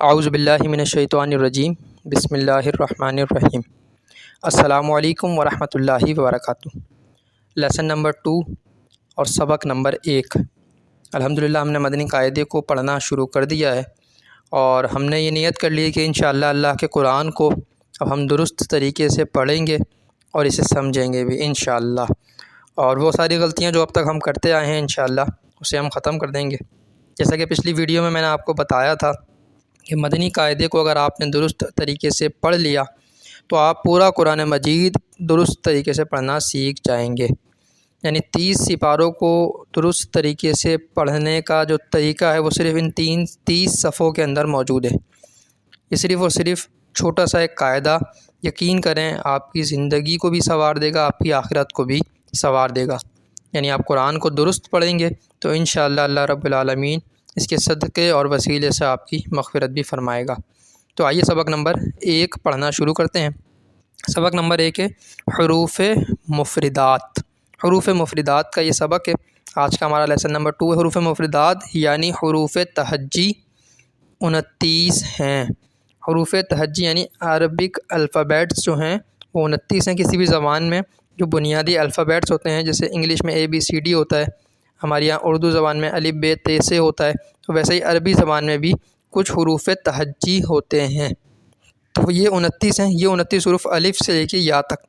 اعوذ باللہ من الشیطان الرجیم بسم اللہ الرحمن الرحیم السلام علیکم ورحمۃ اللہ وبرکاتہ۔ لیسن نمبر 2 اور سبق نمبر 1۔ الحمدللہ ہم نے مدنی قاعدے کو پڑھنا شروع کر دیا ہے اور ہم نے یہ نیت کر لی کہ انشاءاللہ اللہ کے قرآن کو اب ہم درست طریقے سے پڑھیں گے اور اسے سمجھیں گے بھی انشاءاللہ، اور وہ ساری غلطیاں جو اب تک ہم کرتے آئے ہیں انشاءاللہ اسے ہم ختم کر دیں گے۔ جیسا کہ پچھلی ویڈیو میں نے آپ کو بتایا تھا کہ مدنی قاعدے کو اگر آپ نے درست طریقے سے پڑھ لیا تو آپ پورا قرآن مجید درست طریقے سے پڑھنا سیکھ جائیں گے۔ یعنی 30 سپاروں کو درست طریقے سے پڑھنے کا جو طریقہ ہے وہ صرف ان 30 صفحوں کے اندر موجود ہے۔ یہ صرف اور صرف چھوٹا سا ایک قاعدہ، یقین کریں آپ کی زندگی کو بھی سنوار دے گا، آپ کی آخرت کو بھی سنوار دے گا۔ یعنی آپ قرآن کو درست پڑھیں گے تو انشاءاللہ اللہ رب العالمین اس کے صدقے اور وسیلے سے آپ کی مغفرت بھی فرمائے گا۔ تو آئیے سبق نمبر 1 پڑھنا شروع کرتے ہیں۔ سبق نمبر 1 ہے حروف مفردات۔ حروف مفردات کا یہ سبق ہے۔ آج کا ہمارا لیسن نمبر 2 ہے حروف مفردات یعنی حروف تہجی 29 ہیں۔ حروف تہجی یعنی عربک الفابیٹس جو ہیں وہ 29 ہیں۔ کسی بھی زبان میں جو بنیادی الفابیٹس ہوتے ہیں، جیسے انگلش میں ABCD ہوتا ہے، ہمارے یہاں اردو زبان میں الف ب ت ث ہوتا ہے، تو ویسے ہی عربی زبان میں بھی کچھ حروف تہجی ہوتے ہیں۔ تو یہ 29 ہیں۔ یہ 29 حروف الف سے لے کے یا تک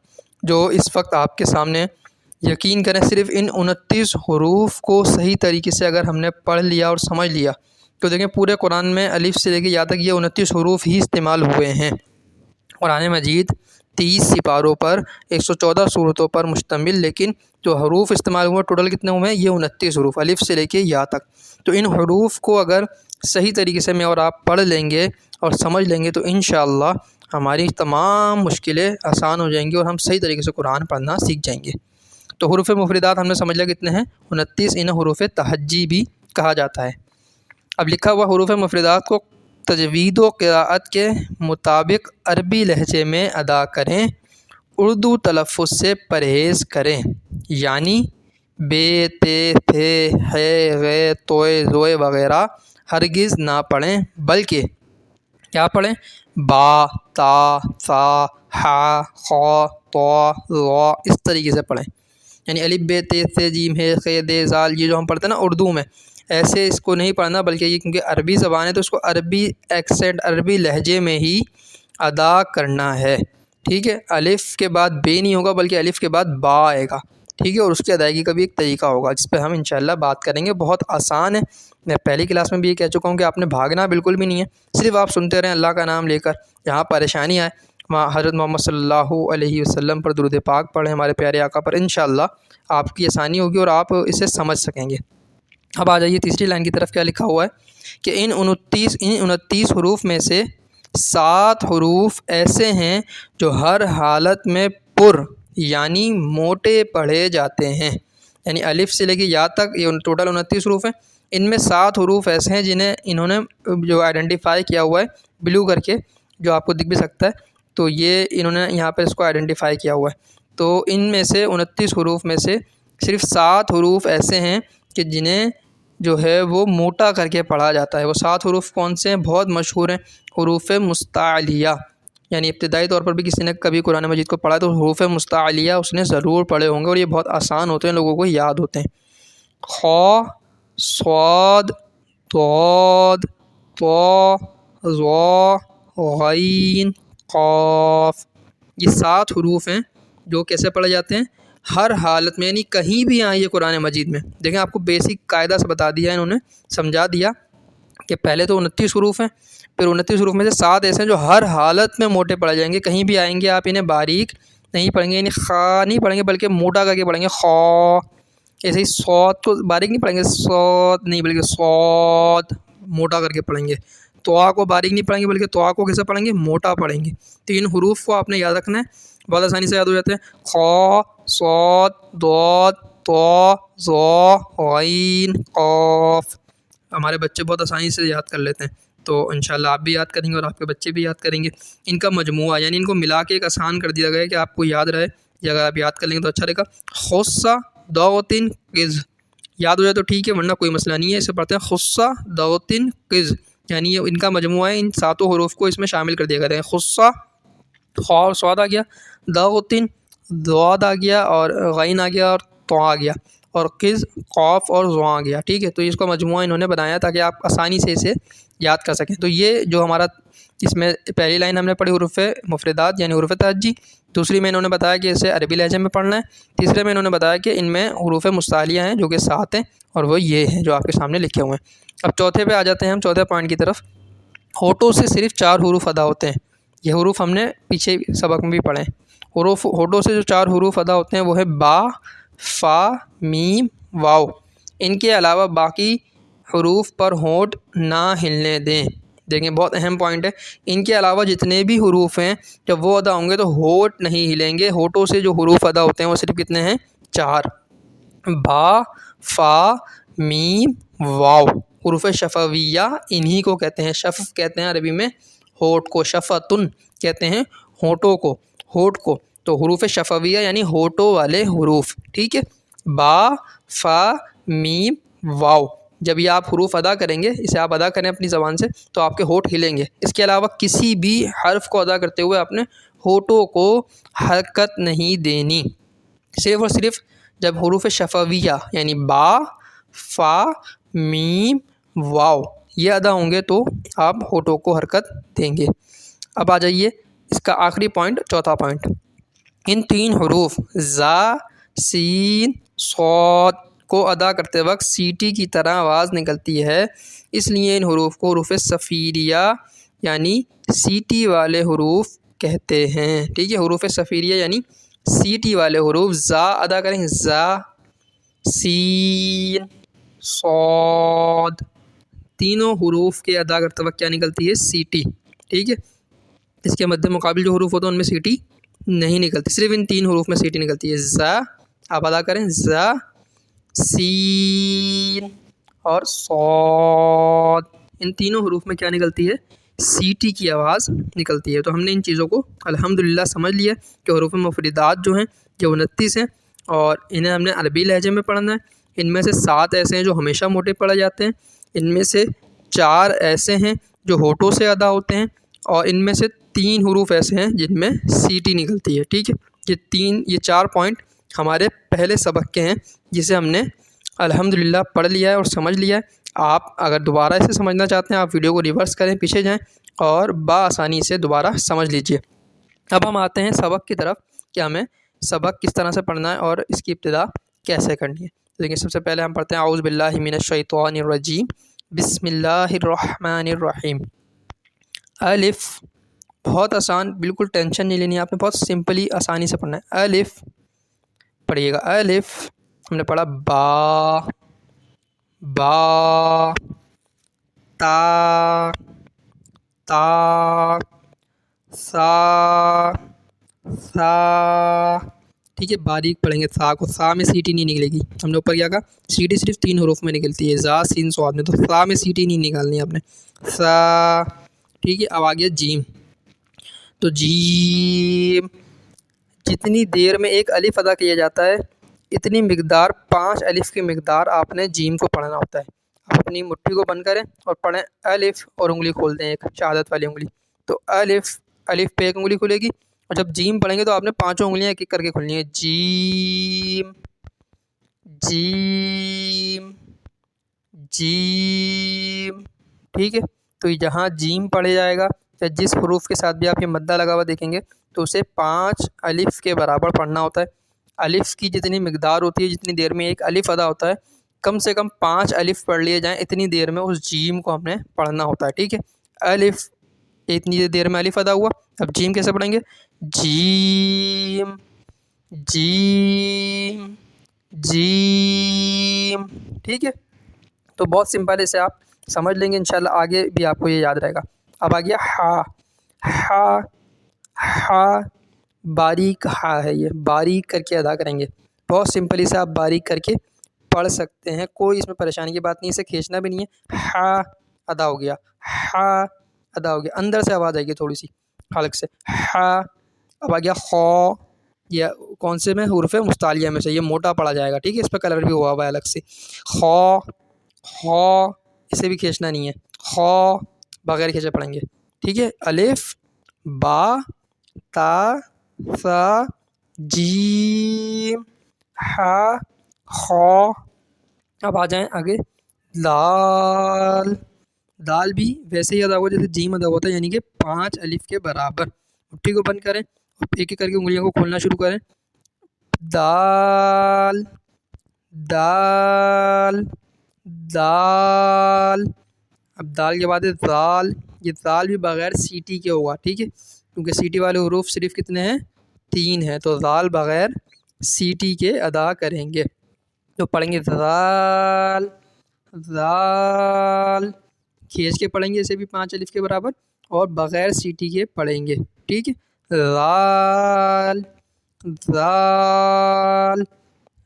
جو اس وقت آپ کے سامنے، یقین کریں صرف ان 29 حروف کو صحیح طریقے سے اگر ہم نے پڑھ لیا اور سمجھ لیا تو دیکھیں پورے قرآن میں الف سے لے کے یا تک یہ 29 حروف ہی استعمال ہوئے ہیں۔ قرآن مجید 30 سپاروں پر 114 صورتوں پر مشتمل، لیکن جو حروف استعمال ہوئے ٹوٹل کتنے ہوئے ہیں؟ یہ 29 حروف الف سے لے کے یا تک۔ تو ان حروف کو اگر صحیح طریقے سے میں اور آپ پڑھ لیں گے اور سمجھ لیں گے تو انشاءاللہ ہماری تمام مشکلیں آسان ہو جائیں گی اور ہم صحیح طریقے سے قرآن پڑھنا سیکھ جائیں گے۔ تو حروف مفردات ہم نے سمجھ لیا کتنے ہیں؟ 29۔ انہیں حروف تہجی بھی کہا جاتا ہے۔ اب لکھا ہوا حروف مفردات کو تجوید و قراءت کے مطابق عربی لہجے میں ادا کریں، اردو تلفظ سے پرہیز کریں، یعنی بے تے تھے ہے غے توئے زوئے وغیرہ ہرگز نہ پڑھیں، بلکہ کیا پڑھیں؟ با تا ثا ہا خا طا ظا اس طریقے سے پڑھیں۔ یعنی الف ب ت ث ج ح خ د ذال یہ جو ہم پڑھتے ہیں نا اردو میں، ایسے اس کو نہیں پڑھنا، بلکہ یہ کیونکہ عربی زبان ہے تو اس کو عربی ایکسنٹ عربی لہجے میں ہی ادا کرنا ہے۔ ٹھیک ہے، الف کے بعد بے نہیں ہوگا بلکہ الف کے بعد با آئے گا۔ ٹھیک ہے، اور اس کی ادائیگی کا بھی ایک طریقہ ہوگا جس پہ ہم انشاءاللہ بات کریں گے۔ بہت آسان ہے، میں پہلی کلاس میں بھی یہ کہہ چکا ہوں کہ آپ نے بھاگنا بالکل بھی نہیں ہے، صرف آپ سنتے رہیں اللہ کا نام لے کر۔ جہاں پریشانی آئے وہاں حضرت محمد صلی اللہ علیہ وسلم پر درود پاک پڑھیں، ہمارے پیارے آقا پر، انشاءاللہ آپ کی آسانی ہوگی اور آپ اسے سمجھ سکیں گے۔ اب آ جائیے تیسری لائن کی طرف۔ کیا لکھا ہوا ہے کہ ان 29 حروف میں سے 7 حروف ایسے ہیں جو ہر حالت میں پر یعنی موٹے پڑھے جاتے ہیں۔ یعنی الف سے لے کے یا تک یہ ٹوٹل 29 حروف ہیں، ان میں 7 حروف ایسے ہیں جنہیں انہوں نے جو آئیڈینٹیفائی کیا ہوا ہے بلو کر کے، جو آپ کو دکھ بھی سکتا ہے، تو یہ انہوں نے یہاں پر اس کو آئیڈینٹیفائی کیا ہوا ہے۔ تو ان میں سے 29 حروف میں سے صرف 7 حروف ایسے ہیں کہ جنہیں جو ہے وہ موٹا کر کے پڑھا جاتا ہے۔ وہ 7 حروف کون سے ہیں؟ بہت مشہور ہیں، حروف مستعلیہ۔ یعنی ابتدائی طور پر بھی کسی نے کبھی قرآن مجید کو پڑھا تو حروف مستعلیہ اس نے ضرور پڑھے ہوں گے، اور یہ بہت آسان ہوتے ہیں، لوگوں کو یاد ہوتے ہیں۔ خا صاد ضاد طا ظا غین قاف، یہ 7 حروف ہیں جو کیسے پڑھے جاتے ہیں؟ ہر حالت میں، یعنی کہیں بھی آئیں یہ قرآن مجید میں۔ دیکھیں آپ کو بیسک قاعدہ سے بتا دیا ہے انہوں نے، سمجھا دیا کہ پہلے تو 29 حروف ہیں، پھر 29 حروف میں سے 7 ایسے ہیں جو ہر حالت میں موٹے پڑھے جائیں گے۔ کہیں بھی آئیں گے آپ انہیں باریک نہیں پڑھیں گے، یعنی خا نہیں پڑھیں گے بلکہ موٹا کر کے پڑھیں گے۔ خا ایسے ہی صاد کو باریک نہیں پڑھیں گے، صاد نہیں بلکہ صاد موٹا کر کے پڑھیں گے۔ طا کو باریک نہیں پڑھیں گے بلکہ طا کو کیسے پڑھیں گے؟ موٹا پڑھیں گے۔ 3 حروف کو آپ نے یاد رکھنا ہے، بہت آسانی سے یاد ہو جاتے ہیں۔ خا صاد ضاد طا ظا غین قاف، ہمارے بچے بہت آسانی سے یاد کر لیتے ہیں، تو انشاءاللہ آپ بھی یاد کریں گے اور آپ کے بچے بھی یاد کریں گے۔ ان کا مجموعہ یعنی ان کو ملا کے ایک آسان کر دیا گیا ہے کہ آپ کو یاد رہے، یا اگر آپ یاد کر لیں گے تو اچھا رہے گا۔ خصہ دوتن قز، یاد ہو جائے تو ٹھیک ہے ورنہ کوئی مسئلہ نہیں ہے، اسے پڑھتے ہیں خصہ دوتن قز، یعنی یہ ان کا مجموعہ ہے، ان 7 حروف کو اس میں شامل کر دیا کرتے ہیں. خصہ خا اور صاد آ گیا، دغتن ضاد آ گیا، اور غین آ گیا، اور تو آ گیا، اور قز قاف اور ضا آ گیا. ٹھیک ہے، تو اس کو مجموعہ انہوں نے بنایا تاکہ آپ آسانی سے اسے یاد کر سکیں. تو یہ جو ہمارا اس میں پہلی لائن ہم نے پڑھی حروف مفردات یعنی حروف ترجی، دوسری میں انہوں نے بتایا کہ اسے عربی لہجے میں پڑھنا ہے، تیسرے میں انہوں نے بتایا کہ ان میں حروف مستعلیہ ہیں جو کہ 7 ہیں، اور وہ یہ ہیں جو آپ کے سامنے لکھے ہوئے ہیں. اب چوتھے پہ آ جاتے ہیں ہم، چوتھے پوائنٹ کی طرف. ہونٹوں سے صرف 4 حروف ادا ہوتے ہیں. یہ حروف ہم نے پیچھے سبق میں بھی پڑھے ہیں. ہونٹوں سے جو 4 حروف ادا ہوتے ہیں وہ ہے با، فا، میم، واو. ان کے علاوہ باقی حروف پر ہونٹ نہ ہلنے دیں. دیکھیں بہت اہم پوائنٹ ہے، ان کے علاوہ جتنے بھی حروف ہیں جب وہ ادا ہوں گے تو ہونٹ نہیں ہلیں گے. ہونٹوں سے جو حروف ادا ہوتے ہیں وہ صرف کتنے ہیں؟ 4. با، فا، میم، واو. حروف شفویہ انہی کو کہتے ہیں، شفف کہتے ہیں عربی میں ہونٹ کو، شفتن کہتے ہیں ہونٹوں کو، ہونٹ کو. تو حروف شفویہ یعنی ہونٹوں والے حروف. ٹھیک ہے، با، فا، میم، واو. جب یہ آپ حروف ادا کریں گے، اسے آپ ادا کریں اپنی زبان سے تو آپ کے ہونٹ ہلیں گے. اس کے علاوہ کسی بھی حرف کو ادا کرتے ہوئے اپنے ہونٹوں کو حرکت نہیں دینی. صرف اور صرف جب حروف شفویہ یعنی با، فا، میم، واو یہ ادا ہوں گے تو آپ ہونٹوں کو حرکت دیں گے. اب آ جائیے اس کا آخری پوائنٹ، چوتھا پوائنٹ. ان 3 حروف زا، سین، صاد کو ادا کرتے وقت سیٹی کی طرح آواز نکلتی ہے، اس لیے ان حروف کو حروف صفیریہ یعنی سیٹی والے حروف کہتے ہیں. ٹھیک ہے، حروف صفیریہ یعنی سیٹی والے حروف. زا ادا کریں، زا، سین، صاد، تینوں حروف کے ادا کرتے وقت کیا نکلتی ہے؟ سیٹی. ٹھیک ہے، اس کے مد مقابل جو حروف ہوتے ہیں ان میں سیٹی نہیں نکلتی، صرف ان 3 حروف میں سیٹی نکلتی ہے. زا آپ ادا کریں، زا، سین اور صاد. ان تینوں حروف میں کیا نکلتی ہے؟ سیٹی کی آواز نکلتی ہے. تو ہم نے ان چیزوں کو الحمدللہ سمجھ لیا کہ حروف مفردات جو ہیں یہ 29 ہیں، اور انہیں ہم نے عربی لہجے میں پڑھنا ہے. ان میں سے 7 ایسے ہیں جو ہمیشہ موٹے پڑھے جاتے ہیں، ان میں سے 4 ایسے ہیں جو ہونٹوں سے ادا ہوتے ہیں، اور ان میں سے 3 حروف ایسے ہیں جن میں سیٹی نکلتی ہے. ٹھیک ہے، یہ 4 پوائنٹ ہمارے پہلے سبق کے ہیں جسے ہم نے الحمدللہ پڑھ لیا ہے اور سمجھ لیا ہے. آپ اگر دوبارہ اسے سمجھنا چاہتے ہیں آپ ویڈیو کو ریورس کریں، پیچھے جائیں اور بآسانی سے دوبارہ سمجھ لیجئے. اب ہم آتے ہیں سبق کی طرف کہ ہمیں سبق کس طرح سے پڑھنا ہے اور اس کی ابتدا کیسے کرنی ہے. لیکن سب سے پہلے ہم پڑھتے ہیں اعوذ باللہ من الشیطان الرجیم، بسم اللہ الرحمن الرحیم. الف، بہت آسان، بالکل ٹینشن نہیں لینی، آپ نے بہت سمپلی آسانی سے پڑھنا ہے. الف پڑھیے گا. الف ہم نے پڑھا. با، با، تا، تا، سا، سا. ٹھیک ہے، باریک پڑھیں گے سا کو. سا میں سیٹی نہیں نکلے گی. ہم نے اوپر کیا کہا؟ سیٹی صرف 3 حروف میں نکلتی ہے، زا، سین، صاد میں. تو سا میں سیٹی نہیں نکالنی ہے آپ نے. سا. ٹھیک ہے، اب آ گیا جیم. تو جیم جتنی دیر میں ایک الف ادا کیا جاتا ہے اتنی مقدار 5 الف کی مقدار آپ نے جیم کو پڑھنا ہوتا ہے. آپ اپنی مٹھی کو بند کریں اور پڑھیں الف اور انگلی کھول دیں، ایک شہادت والی انگلی. تو الف، الف پہ ایک انگلی کھلے گی، اور جب جیم پڑھیں گے تو آپ نے 5 انگلیاں ایک ایک کر کے کھلنی ہے. جیم، جیم، جیم. ٹھیک ہے، تو جہاں جیم پڑھے جائے گا یا جس حروف کے ساتھ بھی آپ یہ مدہ لگا ہوا دیکھیں گے تو اسے 5 الف کے برابر پڑھنا ہوتا ہے. الف کی جتنی مقدار ہوتی ہے، جتنی دیر میں ایک الف ادا ہوتا ہے، کم سے کم 5 الف پڑھ لیے جائیں اتنی دیر میں اس جیم کو ہم نے پڑھنا ہوتا ہے. ٹھیک ہے، الف اتنی دیر میں الف ادا ہوا. اب جیم کیسے پڑھیں گے؟ جیم، جیم، جیم. ٹھیک ہے، تو بہت سمپل ہے، اسے آپ سمجھ لیں گے انشاءاللہ، آگے بھی آپ کو یہ یاد رہے گا. اب آ گیا ہا. ہا، ہا باریک ہا ہے، یہ باریک کر کے ادا کریں گے. بہت سمپلی سے آپ باریک کر کے پڑھ سکتے ہیں، کوئی اس میں پریشانی کی بات نہیں، اسے کھینچنا بھی نہیں ہے. ہا ادا ہو گیا، ہا ادا ہو گیا. اندر سے آواز آئے گی تھوڑی سی حلق سے، ہا. اب آ گیا خو. یہ کون سے میں؟ حروف مستعلیہ میں سے، یہ موٹا پڑا جائے گا. ٹھیک ہے، اس پہ کلر بھی ہوا ہوا ہے الگ سے. خو، خو اسے بھی کھینچنا نہیں ہے. خو. بغیر کھینچے پڑھیں گے. ٹھیک ہے, الف با تا ثا جیم ہا خا. اب آ جائیں آگے, دال. دال بھی ویسے ہی ادا ہوا جیسے جیم ادا ہوتا ہے, یعنی کہ 5 الف کے برابر. مٹھی کو بند کریں, ایک ایک کر کے انگلیوں کو کھولنا شروع کریں. دال دال دال. اب دال کے بعد ذال. یہ ذال بھی بغیر سیٹی کے ہوگا. ٹھیک ہے, کیونکہ سیٹی والے حروف صرف کتنے ہیں, 3 ہیں, تو ذال بغیر سیٹی کے ادا کریں گے. تو پڑھیں گے ذال ذال, کھینچ کے پڑھیں گے اسے بھی 5 الف کے برابر, اور بغیر سیٹی کے پڑھیں گے. ٹھیک ہے, ذال ذال.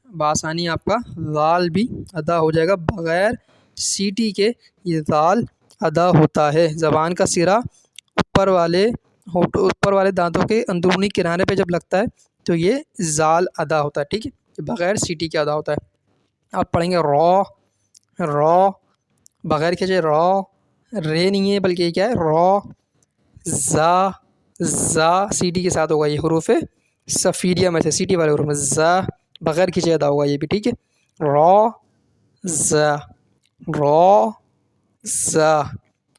بآسانی آپ کا ذال بھی ادا ہو جائے گا بغیر سیٹی کے. یہ ذال ادا ہوتا ہے. زبان کا سرا اوپر والے دانتوں کے اندرونی کنارے پہ جب لگتا ہے تو یہ ذال ادا ہوتا ہے. ٹھیک ہے, بغیر سیٹی کے ادا ہوتا ہے. آپ پڑھیں گے رو. رو بغیر کھینچے رو. رے نہیں ہے بلکہ یہ کیا ہے, رو. زا زا سیٹی کے ساتھ ہوگا, یہ حروف صفیریہ میں سے سیٹی والے حروف میں. زا بغیر کھینچے ادا ہوگا یہ بھی. ٹھیک ہے, رو زا رو زا.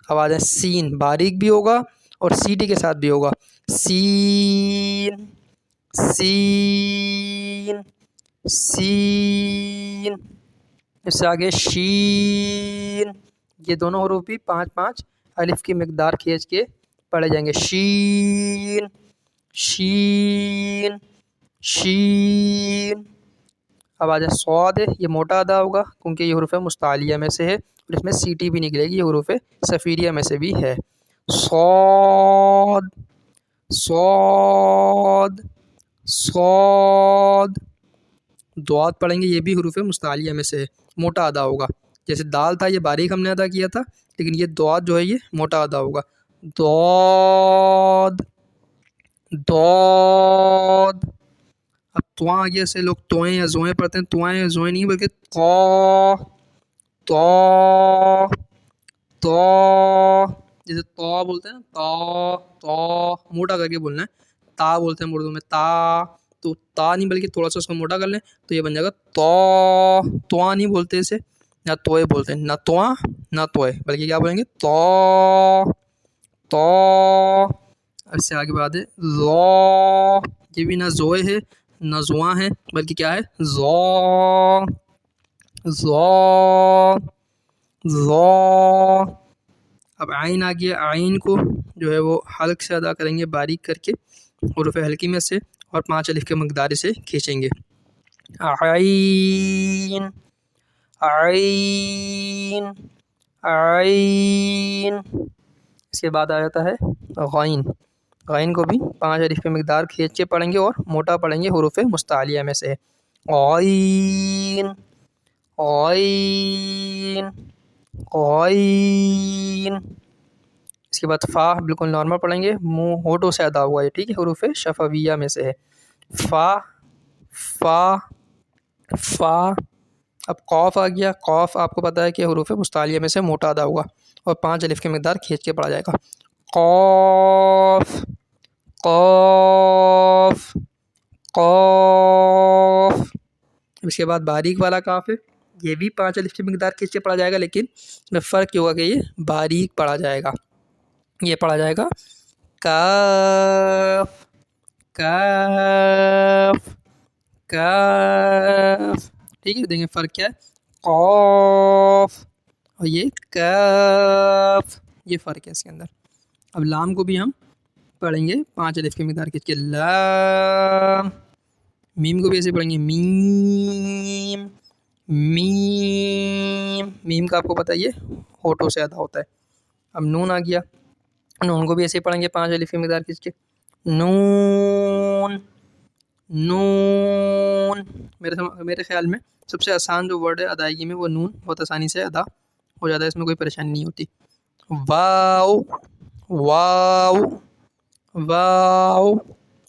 اب آ جائیں سین. باریک بھی ہوگا اور سیٹی کے ساتھ بھی ہوگا. سین سین سین. اس سے آگے شین. یہ دونوں حروف بھی 5 الف کی مقدار کھینچ کے پڑھے جائیں گے. شین شین شین. اب آ جائیں صاد. یہ موٹا ادا ہوگا کیونکہ یہ حروف مستعلیہ میں سے ہے اور اس میں سیٹی بھی نکلے گی. یہ حروف صفیریہ میں سے بھی ہے. صاد صاد صاد. دعات پڑھیں گے, یہ بھی حروف مستعلیہ میں سے ہے, موٹا ادا ہوگا. جیسے دال تھا یہ باریک ہم نے ادا کیا تھا, لیکن یہ دعات جو ہے یہ موٹا ادا ہوگا. دعاد دعاد. اب تواں آ گیا, سے لوگ توئیں یا زوئیں پڑھتے ہیں. تواں یا زوئیں نہیں بلکہ تو تو تو. جیسے تو بولتے ہیں تو موٹا کر کے بولنا ہے. تا بولتے ہیں اردو میں تا, تو تا نہیں بلکہ تھوڑا سا اس کو موٹا کر لیں تو یہ بن جائے گا تو. تواں نہیں بولتے اسے, نہ توئے بولتے ہیں, نہ تواں نہ توئے, بلکہ کیا بولیں گے تو تو. اس سے آگے بات ہے زو. یہ بھی نہ زوئے ہے نہ زواں ہے بلکہ کیا ہے, زو زو زو. اب عین آ گیا. عین کو جو ہے وہ حلق سے ادا کریں گے, باریک کر کے حروف حلقی میں سے, اور 5 الف کے مقدار سے کھینچیں گے. عین عین عین. اس کے بعد آ جاتا ہے غین. غین کو بھی 5 الف کی مقدار کھینچ کے پڑھیں گے اور موٹا پڑھیں گے, حروف مستعلیہ میں سے ہے. غین غین غین. اس کے بعد فا بالکل نارمل پڑھیں گے, منہ ہونٹوں سے ادا ہوا ہے. ٹھیک ہے, حروف شفویہ میں سے ہے. فا فا فا. اب قوف آ گیا. قوف آپ کو پتہ ہے کہ حروف مستعلیہ میں سے موٹا ادا ہوگا اور 5 الف کی مقدار کھینچ کے پڑھا جائے گا. قوف قوف قوف. اس کے بعد باریک والا کاف ہے, یہ بھی 5 الف کی مقدار کھینچ کے پڑھا جائے گا, لیکن اس میں فرق یہ ہوگا کہ یہ باریک پڑھا جائے گا. یہ پڑھا جائے گا کاف کاف کاف. ٹھیک ہے, دیکھیں فرق کیا ہے, قوف اور یہ کاف, یہ فرق ہے اس کے اندر. اب لام کو بھی ہم پڑھیں گے 5 الف کی مقدار کھینچ کے. لام. میم کو بھی ایسے پڑھیں گے, میم میم. میم کا آپ کو پتہ ہے یہ ہونٹوں سے ادا ہوتا ہے. اب نون آ گیا. نون کو بھی ایسے پڑھیں گے 5 الف کی مقدار کھینچ کے. نون نون. میرے خیال میں سب سے آسان جو ورڈ ہے ادائیگی میں وہ نون, بہت آسانی سے ادا ہو جاتا ہے, اس میں کوئی پریشانی نہیں ہوتی. واو واو واو.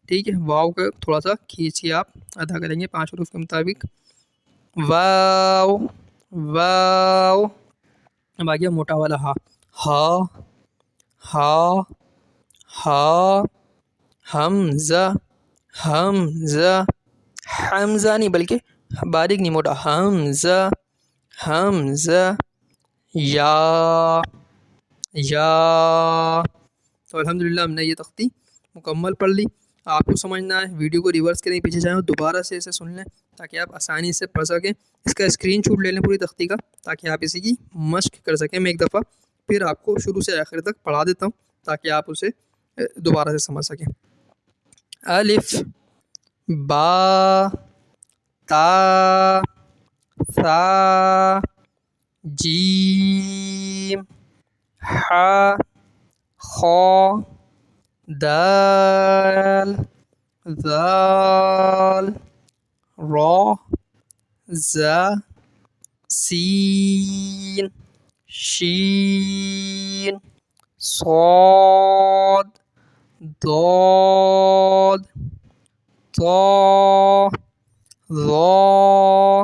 ٹھیک ہے, واو کا تھوڑا سا کھینچیے آپ ادا کریں گے 5 حروف کے مطابق. واو واو. اب آ گیا موٹا والا ہا. ہا ہا ہا حمزہ حمزہ حمزہ نہیں بلکہ باریک نہیں موٹا حمزہ حمزہ یا تو الحمدللہ ہم نے یہ تختی مکمل پڑھ لی. آپ کو سمجھنا ہے ویڈیو کو ریورس کریں پیچھے جائیں اور دوبارہ سے اسے سن لیں تاکہ آپ آسانی سے پڑھ سکیں. اس کا اسکرین شاٹ لے لیں پوری تختی کا تاکہ آپ اسی کی مشق کر سکیں. میں ایک دفعہ پھر آپ کو شروع سے آخر تک پڑھا دیتا ہوں تاکہ آپ اسے دوبارہ سے سمجھ سکیں. الف با تا ثا جیم حا خا دال ذال را زا سین شین صاد ضاد طا ظا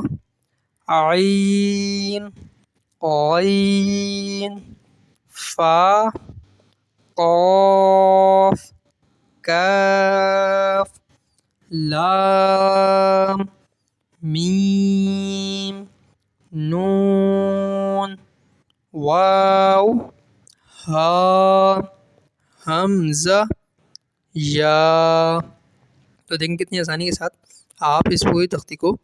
عین غین فا قاف کاف لام میم نون واو ہا حمزہ یا. تو دیکھیں کتنی آسانی کے ساتھ آپ اس پوری تختی کو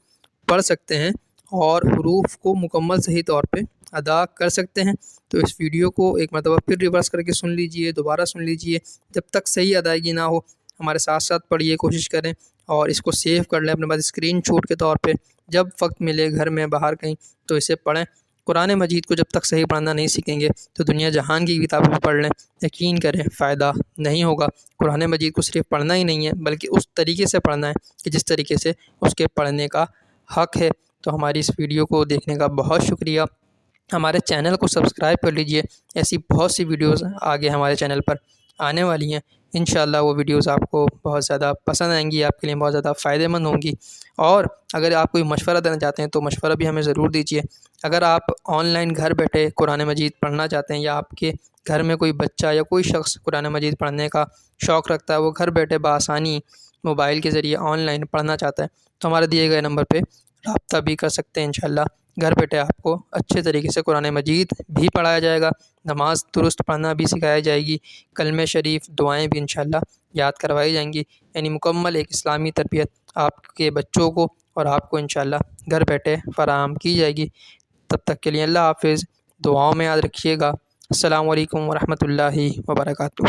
پڑھ سکتے ہیں اور حروف کو مکمل صحیح طور پہ ادا کر سکتے ہیں. تو اس ویڈیو کو ایک مرتبہ پھر ریورس کر کے سن لیجئے, دوبارہ سن لیجئے. جب تک صحیح ادائیگی نہ ہو ہمارے ساتھ ساتھ پڑھیے, کوشش کریں اور اس کو سیو کر لیں اپنے پاس اسکرین شاٹ کے طور پہ. جب وقت ملے گھر میں باہر کہیں تو اسے پڑھیں. قرآن مجید کو جب تک صحیح پڑھنا نہیں سیکھیں گے تو دنیا جہان کی کتابیں بھی پڑھ لیں, یقین کریں فائدہ نہیں ہوگا. قرآن مجید کو صرف پڑھنا ہی نہیں ہے بلکہ اس طریقے سے پڑھنا ہے کہ جس طریقے سے اس کے پڑھنے کا حق ہے. تو ہماری اس ویڈیو کو دیکھنے کا بہت شکریہ. ہمارے چینل کو سبسکرائب کر لیجئے. ایسی بہت سی ویڈیوز آگے ہمارے چینل پر آنے والی ہیں. انشاءاللہ وہ ویڈیوز آپ کو بہت زیادہ پسند آئیں گی, آپ کے لیے بہت زیادہ فائدہ مند ہوں گی. اور اگر آپ کوئی مشورہ دینا چاہتے ہیں تو مشورہ بھی ہمیں ضرور دیجیے. اگر آپ آن لائن گھر بیٹھے قرآن مجید پڑھنا چاہتے ہیں یا آپ کے گھر میں کوئی بچہ یا کوئی شخص قرآن مجید پڑھنے کا شوق رکھتا ہے, وہ گھر بیٹھے بآسانی موبائل کے ذریعے آن لائن پڑھنا چاہتا ہے, تو ہمارے دیے گئے نمبر پہ رابطہ بھی کر سکتے ہیں. انشاءاللہ گھر بیٹھے آپ کو اچھے طریقے سے قرآن مجید بھی پڑھایا جائے گا, نماز درست پڑھنا بھی سکھائی جائے گی, کلمہ شریف دعائیں بھی انشاءاللہ یاد کروائی جائیں گی. یعنی مکمل ایک اسلامی تربیت آپ کے بچوں کو اور آپ کو انشاءاللہ گھر بیٹھے فراہم کی جائے گی. تب تک کے لیے اللہ حافظ. دعاؤں میں یاد رکھیے گا. السلام علیکم ورحمۃ اللہ وبرکاتہ.